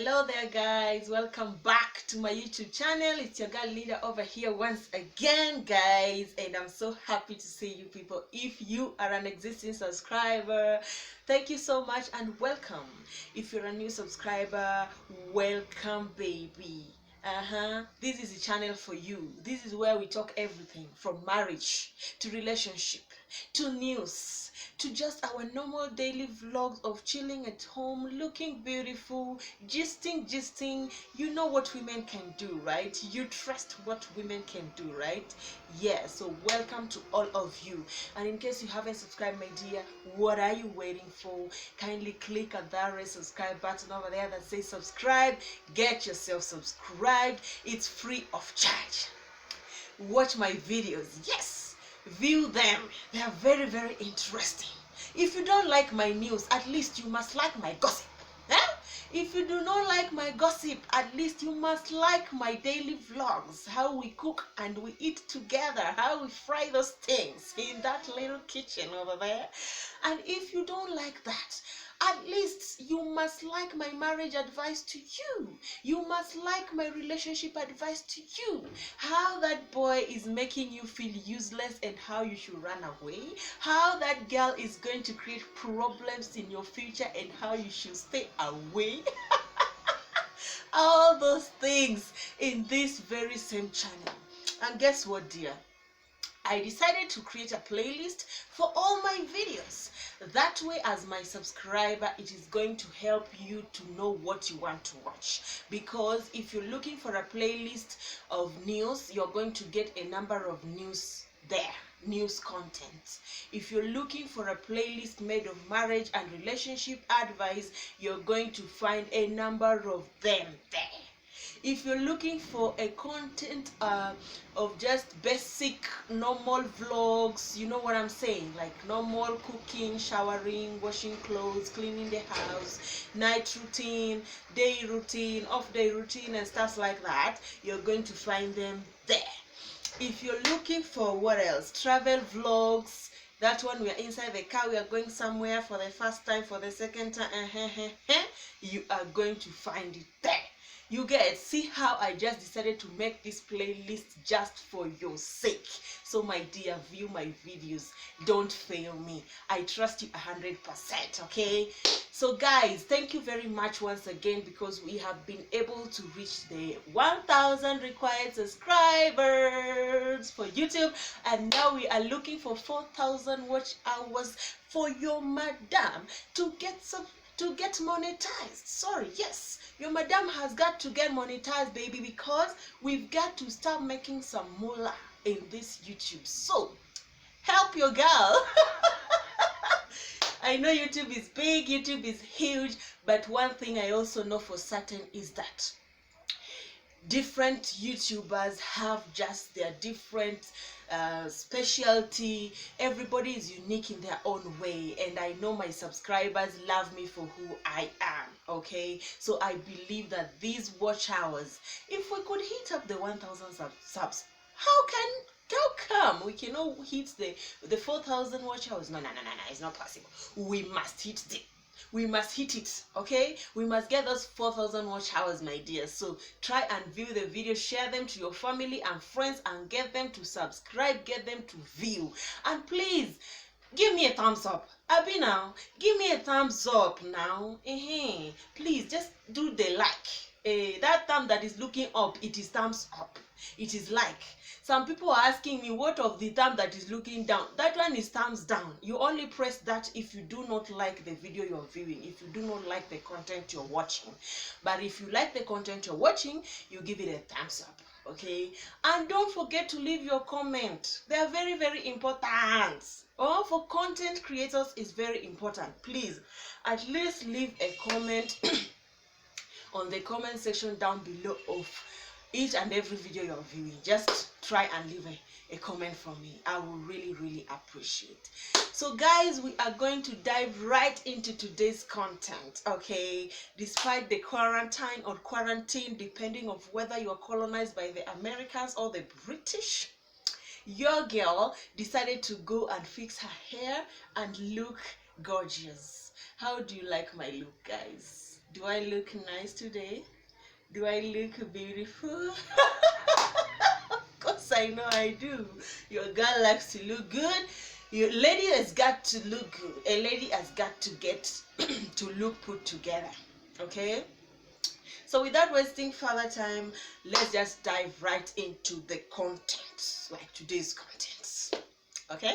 Hello there guys, welcome back to my YouTube channel. It's your girl Linda over here once again guys, and I'm so happy to see you people. If you are an existing subscriber, thank you so much and welcome. If you're a new subscriber, welcome baby. This is the channel for you. This is where we talk everything from marriage to relationship to news to just our normal daily vlogs of chilling at home, looking beautiful, gisting. You know what women can do, right? You trust what women can do, right? Yeah, so welcome to all of you. And in case you haven't subscribed, my dear, what are you waiting for? Kindly click on that red subscribe button over there that says subscribe. Get yourself subscribed. It's free of charge. Watch my videos. Yes, view them. They are very, very interesting. If you don't like my news, at least you must like my gossip. If you do not like my gossip, at least you must like my daily vlogs, how we cook and we eat together, how we fry those things in that little kitchen over there. And if you don't like that, at least you must like my marriage advice to you. You must like my relationship advice to you. How that boy is making you feel useless and how you should run away. How that girl is going to create problems in your future and how you should stay away. All those things in this very same channel. And guess what, dear? I decided to create a playlist for all my videos. That way, as my subscriber, it is going to help you to know what you want to watch. Because if you're looking for a playlist of news, you're going to get a number of news there, news content. If you're looking for a playlist made of marriage and relationship advice, you're going to find a number of them there. If you're looking for a content of just basic normal vlogs, you know what I'm saying, like normal cooking, showering, washing clothes, cleaning the house, night routine, day routine, off day routine and stuff like that, you're going to find them there. If you're looking for what else, travel vlogs, that one, we are inside the car, we are going somewhere for the first time, for the second time, you are going to find it there. You get, see how I just decided to make this playlist just for your sake. So my dear, view my videos, don't fail me. I trust you 100%, okay? So guys, thank you very much once again, because we have been able to reach the 1,000 required subscribers for YouTube, and now we are looking for 4,000 watch hours for your madam to get monetized. Sorry, yes, your madam has got to get monetized, baby, because we've got to start making some moolah in this YouTube. So help your girl. I know YouTube is big, YouTube is huge, but one thing I also know for certain is that different YouTubers have just their different specialty. Everybody is unique in their own way, and I know my subscribers love me for who I am, okay? So I believe that these watch hours, if we could hit up the 1,000 subs, how come we cannot hit the 4,000 watch hours? No, it's not possible. We must hit it, okay? We must get those 4,000 watch hours, my dear. So try and view the video, share them to your family and friends, and get them to subscribe, get them to view. And please give me a thumbs up. Abi now, give me a thumbs up now. Please just do the like. That thumb that is looking up, it is thumbs up. It is like. Some people are asking me, what of the thumb that is looking down? That one is thumbs down. You only press that if you do not like the video you're viewing, if you do not like the content you're watching. But if you like the content you're watching, you give it a thumbs up, okay? And don't forget to leave your comment. They are very, very important. For content creators, is very important. Please, at least leave a comment on the comment section down below of each and every video you're viewing. Just try and leave a comment for me. I will really, really appreciate. So guys, we are going to dive right into today's content, okay? Despite the quarantine or quarantine, depending on whether you're colonized by the Americans or the British, your girl decided to go and fix her hair and look gorgeous. How do you like my look, guys? Do I look nice today? Do I look beautiful? Of course I know I do. Your girl likes to look good. Your lady has got to look good. A lady has got to get to look put together. Okay? So without wasting further time, let's just dive right into the content, like today's content. Okay?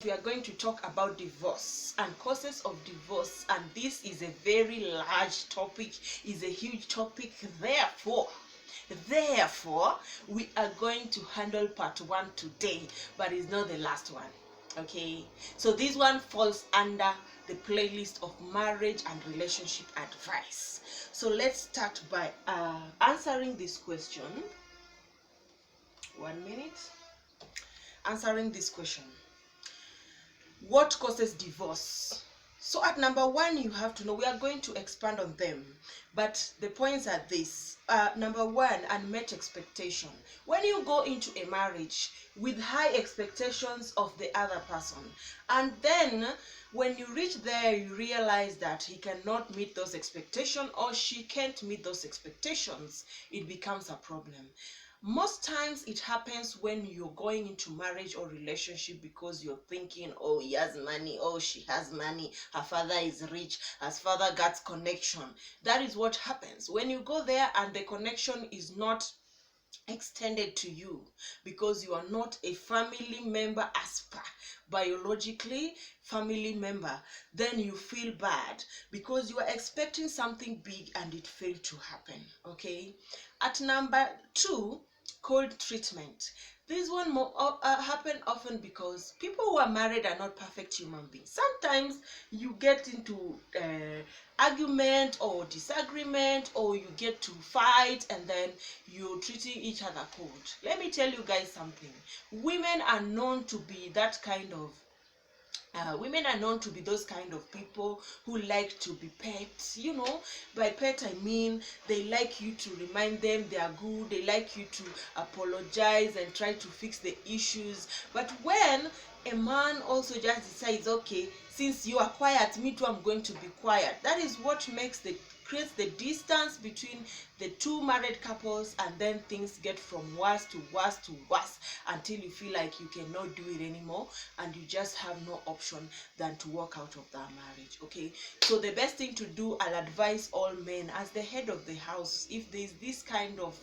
We are going to talk about divorce and causes of divorce, and this is a very large topic, is a huge topic. Therefore, we are going to handle part 1 today, but it's not the last one. Okay, so this one falls under the playlist of marriage and relationship advice. So let's start by answering this question. 1 minute. Answering this question: what causes divorce? So at number 1, you have to know, we are going to expand on them, but the points are this. Number 1, unmet expectation. When you go into a marriage with high expectations of the other person, and then when you reach there, you realize that he cannot meet those expectations or she can't meet those expectations, it becomes a problem. Most times it happens when you're going into marriage or relationship because you're thinking, oh, he has money, oh, she has money, her father is rich, her father got connection. That is what happens when you go there and the connection is not extended to you, because you are not a family member as per biologically family member. Then you feel bad because you are expecting something big and it failed to happen. Okay, at number 2, cold treatment. This one happen often because people who are married are not perfect human beings. Sometimes you get into argument or disagreement, or you get to fight, and then you're treating each other cold. Let me tell you guys something. Women are known to be that kind of women are known to be those kind of people who like to be pets. You know, by pet I mean they like you to remind them they are good, they like you to apologize and try to fix the issues. But when a man also just decides, okay, since you are quiet, me too, I'm going to be quiet, that is what creates the distance between the two married couples, and then things get from worse to worse to worse until you feel like you cannot do it anymore and you just have no option than to walk out of that marriage. Okay, so the best thing to do, I'll advise all men as the head of the house, if there's this kind of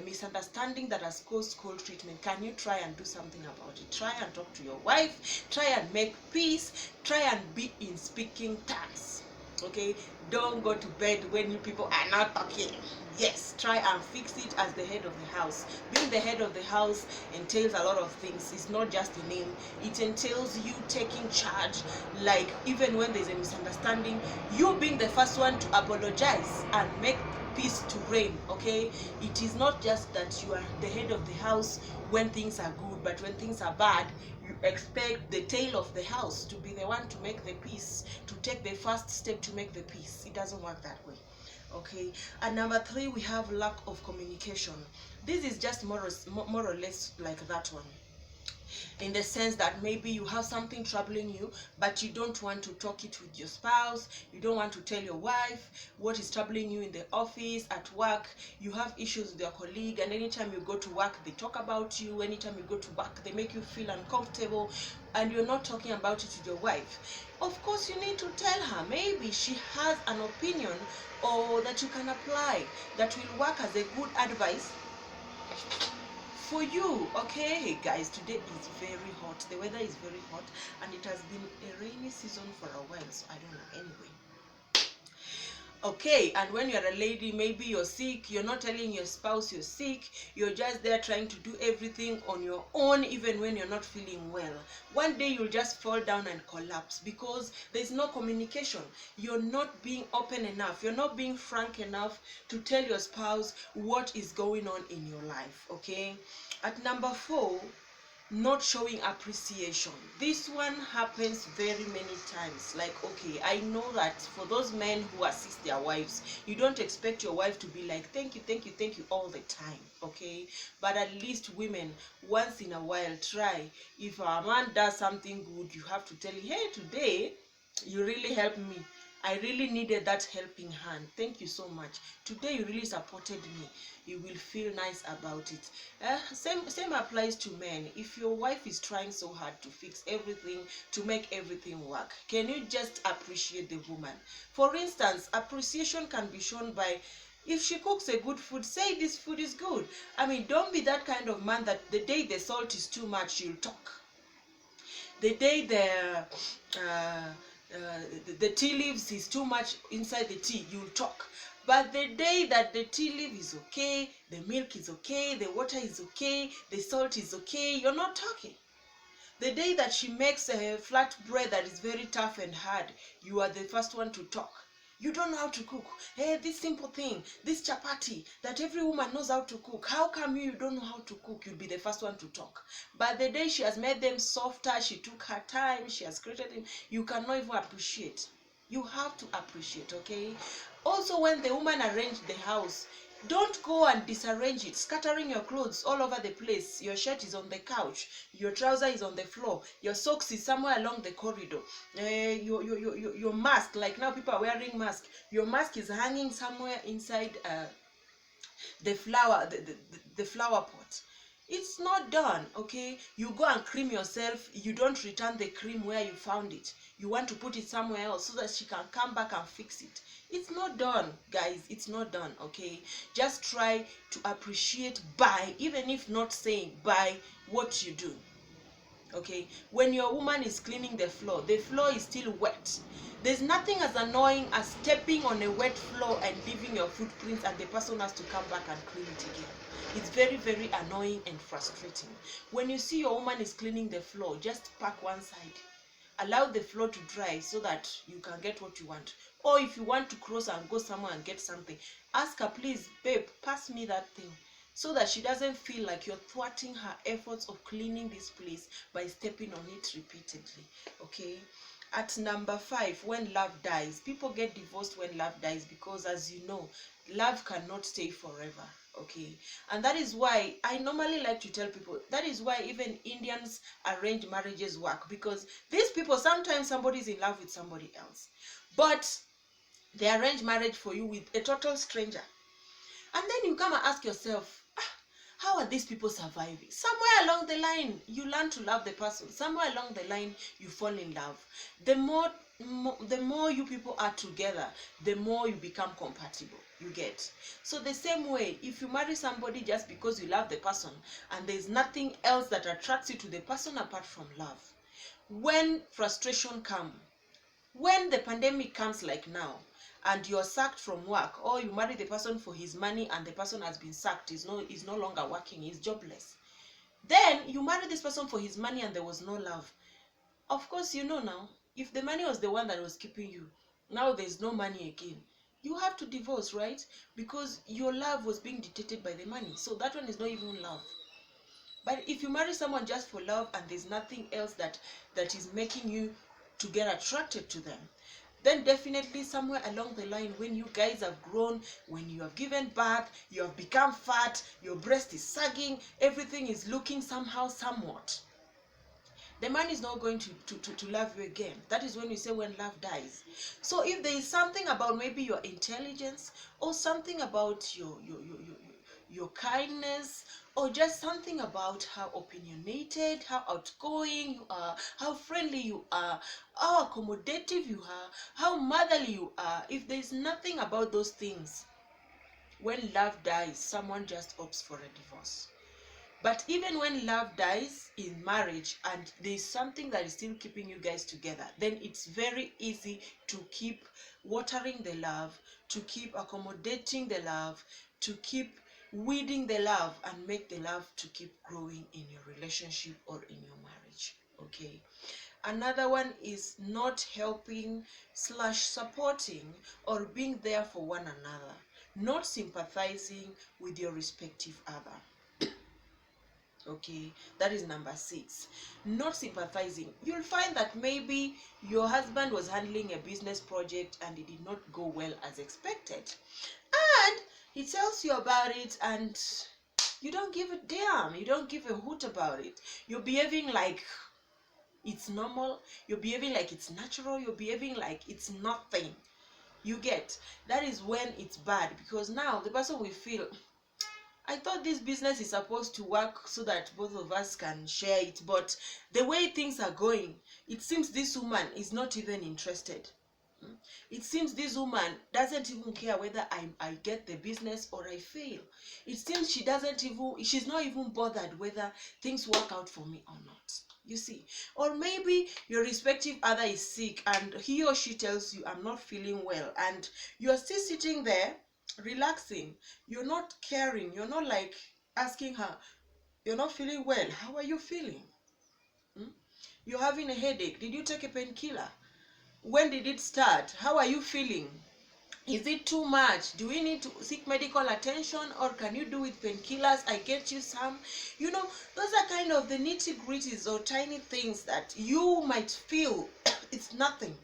misunderstanding that has caused cold treatment, can you try and do something about it? Try and talk to your wife, try and make peace, try and be in speaking terms. Okay, don't go to bed when you people are not talking. Yes, try and fix it as the head of the house. Being the head of the house entails a lot of things. It's not just a name. It entails you taking charge, like even when there's a misunderstanding, you being the first one to apologize and make peace to reign. Okay, it is not just that you are the head of the house when things are good, but when things are bad, you expect the tail of the house to be the one to make the peace, to take the first step to make the peace. It doesn't work that way. Okay, and number 3, we have lack of communication. This is just more or less like that one, in the sense that maybe you have something troubling you, but you don't want to talk it with your spouse. You don't want to tell your wife what is troubling you in the office, at work. You have issues with your colleague, and anytime you go to work, they talk about you. Anytime you go to work, they make you feel uncomfortable, and you're not talking about it with your wife. Of course, you need to tell her. Maybe she has an opinion or that you can apply that will work as a good advice for you. Okay, hey guys, today is very hot. The weather is very hot, and it has been a rainy season for a while, so I don't know. Anyway, okay, and when you're a lady, maybe you're sick, you're not telling your spouse you're sick, you're just there trying to do everything on your own, even when you're not feeling well. One day you'll just fall down and collapse because there's no communication. You're not being open enough, you're not being frank enough to tell your spouse what is going on in your life. Okay, at number 4, not showing appreciation. This one happens very many times. Like, okay, I know that for those men who assist their wives, you don't expect your wife to be like, thank you, thank you, thank you all the time. Okay, but at least women, once in a while, try. If a man does something good, you have to tell him, hey, today you really helped me. I really needed that helping hand. Thank you so much. Today you really supported me. You will feel nice about it. Same applies to men. If your wife is trying so hard to fix everything, to make everything work, can you just appreciate the woman? For instance, appreciation can be shown by, if she cooks a good food, say this food is good. I mean, don't be that kind of man that the day the salt is too much, you'll talk. The day the tea leaves is too much inside the tea, you'll talk. But the day that the tea leaf is okay, the milk is okay, the water is okay, the salt is okay, you're not talking. The day that she makes a flat bread that is very tough and hard, you are the first one to talk. You don't know how to cook. Hey, this simple thing, this chapati that every woman knows how to cook. How come you don't know how to cook? You'll be the first one to talk. But the day she has made them softer, she took her time, she has created them, you cannot even appreciate. You have to appreciate, okay? Also, when the woman arranged the house, don't go and disarrange it, scattering your clothes all over the place. Your shirt is on the couch, your trouser is on the floor, your socks is somewhere along the corridor. Your mask, like now people are wearing masks, your mask is hanging somewhere inside the flower pot. It's not done, okay? You go and cream yourself, you don't return the cream where you found it. You want to put it somewhere else so that she can come back and fix it. It's not done, guys. It's not done, okay? Just try to appreciate by, even if not saying, by what you do, okay? When your woman is cleaning the floor is still wet. There's nothing as annoying as stepping on a wet floor and leaving your footprints, and the person has to come back and clean it again. It's very, very annoying and frustrating. When you see your woman is cleaning the floor, just park one side. Allow the floor to dry so that you can get what you want. Or if you want to cross and go somewhere and get something, ask her, please, babe, pass me that thing, so that she doesn't feel like you're thwarting her efforts of cleaning this place by stepping on it repeatedly, okay? At number 5, when love dies. People get divorced when love dies because, as you know, love cannot stay forever, okay? And that is why I normally like to tell people, that is why even Indians arranged marriages work, because these people, sometimes somebody is in love with somebody else, but they arrange marriage for you with a total stranger. And then you come and ask yourself, how are these people surviving? Somewhere along the line, you learn to love the person. Somewhere along the line, you fall in love. The more you people are together, the more you become compatible. You get? So the same way, if you marry somebody just because you love the person and there's nothing else that attracts you to the person apart from love, when frustration comes, when the pandemic comes like now, and you're sacked from work, or you marry the person for his money and the person has been sacked, is no longer working, he's jobless, then you marry this person for his money and there was no love. Of course, you know now, if the money was the one that was keeping you, now there's no money again, you have to divorce, right? Because your love was being dictated by the money. So that one is not even love. But if you marry someone just for love and there's nothing else that is making you to get attracted to them, then definitely somewhere along the line, when you guys have grown, when you have given birth, you have become fat, your breast is sagging, everything is looking somehow, somewhat, the man is not going to love you again. That is when you say when love dies. So if there is something about maybe your intelligence, or something about your kindness, or just something about how opinionated, how outgoing you are, how friendly you are, how accommodative you are, how motherly you are, if there's nothing about those things, when love dies, someone just opts for a divorce. But even when love dies in marriage and there's something that is still keeping you guys together, then it's very easy to keep watering the love, to keep accommodating the love, to keep weeding the love, and make the love to keep growing in your relationship or in your marriage, okay? Another one is not helping / supporting or being there for one another, not sympathizing with your respective other. Okay, that is number 6. Not sympathizing. You'll find that maybe your husband was handling a business project and it did not go well as expected, and he tells you about it and you don't give a damn, you don't give a hoot about it. You're behaving like it's normal, you're behaving like it's natural, you're behaving like it's nothing. You get? That is when it's bad, because now the person will feel, I thought this business is supposed to work so that both of us can share it, but the way things are going, it seems this woman is not even interested. It seems this woman doesn't even care whether I get the business or I fail. It seems she's not even bothered whether things work out for me or not. You see? Or maybe your respective other is sick and he or she tells you, I'm not feeling well, and you're still sitting there relaxing. You're not caring. You're not like asking her, you're not feeling well. How are you feeling? You're having a headache. Did you take a painkiller? When did it start? How are you feeling? Is it too much? Do we need to seek medical attention, or can you do with painkillers? I get you some. You know, those are kind of the nitty-gritties or tiny things that you might feel it's nothing.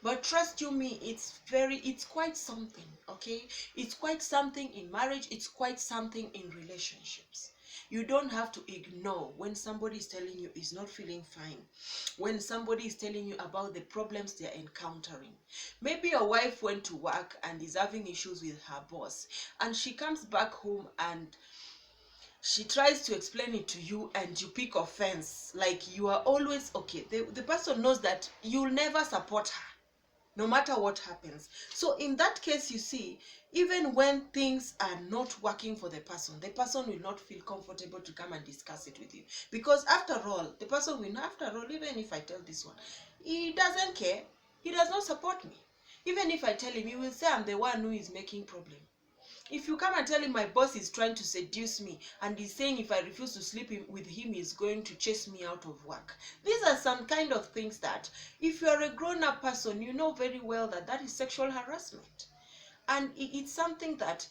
But trust you me, it's quite something, okay? It's quite something in marriage. It's quite something in relationships. You don't have to ignore when somebody is telling you is not feeling fine, when somebody is telling you about the problems they're encountering. Maybe your wife went to work and is having issues with her boss, and she comes back home and she tries to explain it to you, and you pick offense. Like, you are always, okay, the person knows that you'll never support her no matter what happens. So in that case, you see, even when things are not working for the person will not feel comfortable to come and discuss it with you. Because after all, the person will, after all, even if I tell this one, he doesn't care. He does not support me. Even if I tell him, he will say I'm the one who is making problem. If you come and tell him my boss is trying to seduce me and he's saying if I refuse to sleep with him, he's going to chase me out of work. These are some kind of things that, if you're a grown-up person, you know very well that that is sexual harassment. And it's something that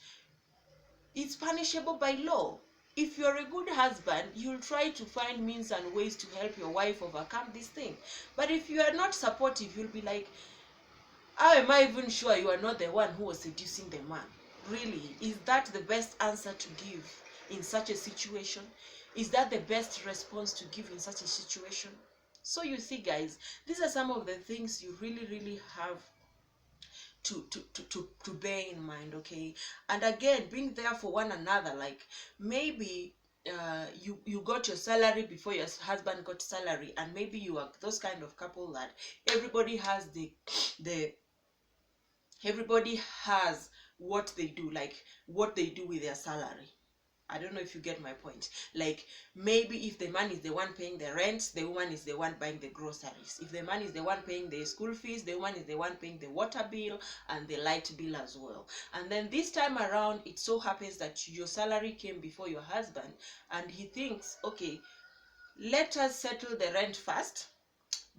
it's punishable by law. If you're a good husband, you'll try to find means and ways to help your wife overcome this thing. But if you are not supportive, you'll be like, how am I even sure you are not the one who was seducing the man? Really, is that the best answer to give in such a situation? Is that the best response to give in such a situation? So you see, guys, these are some of the things you really have to bear in mind, okay? And again, being there for one another. Like, maybe you got your salary before your husband got salary, and maybe you are those kind of couple that everybody has everybody has what they do, like what they do with their salary. I don't know if you get my point. Like, maybe if the man is the one paying the rent, the woman is the one buying the groceries. If the man is the one paying the school fees, the woman is the one paying the water bill and the light bill as well. And then this time around, it so happens that your salary came before your husband, and he thinks, okay, let us settle the rent first.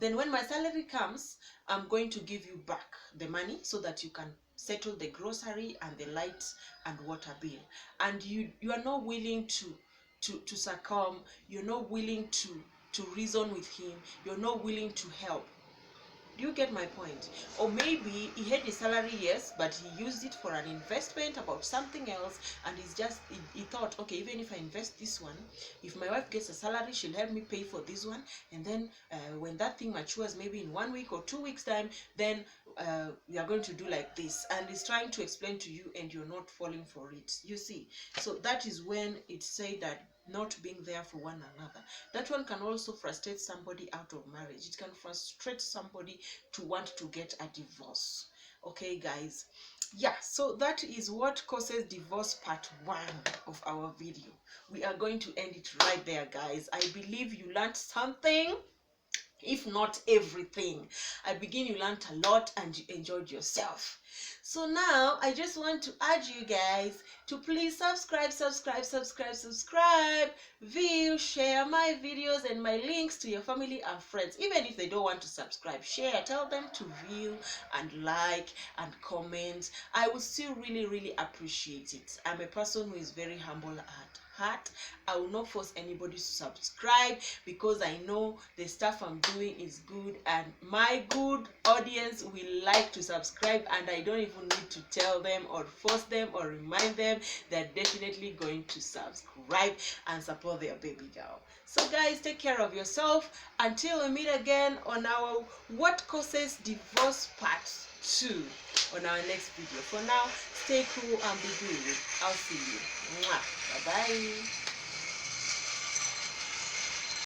Then when my salary comes, I'm going to give you back the money so that you can settle the grocery and the light and water bill. And you are not willing to succumb. You're not willing to reason with him. You're not willing to help. Do you get my point? Or maybe he had his salary, yes, but he used it for an investment about something else, and he thought, okay, even if I invest this one, if my wife gets a salary, she'll help me pay for this one, and then when that thing matures, maybe in 1 week or 2 weeks time, then we are going to do like this. And he's trying to explain to you, and you're not falling for it. You see? So that is when it's said that not being there for one another. That one can also frustrate somebody out of marriage. It can frustrate somebody to want to get a divorce. Okay, guys? Yeah, so that is what causes divorce part 1 of our video. We are going to end it right there, guys. I believe you learned something, if not everything. I begin you learned a lot and you enjoyed yourself. So now I just want to urge you guys to please subscribe, view, share my videos and my links to your family and friends. Even if they don't want to subscribe, share, tell them to view and like and comment. I will still really appreciate it. I'm a person who is very humble at heart. I will not force anybody to subscribe because I know the stuff I'm doing is good, and my good audience will like to subscribe, and I don't even need to tell them or force them or remind them. They're definitely going to subscribe and support their baby girl. So guys, take care of yourself until we meet again on our What Causes Divorce Part 2. on our next video. For now, stay cool and be good. I'll see you. Mwah. Bye bye.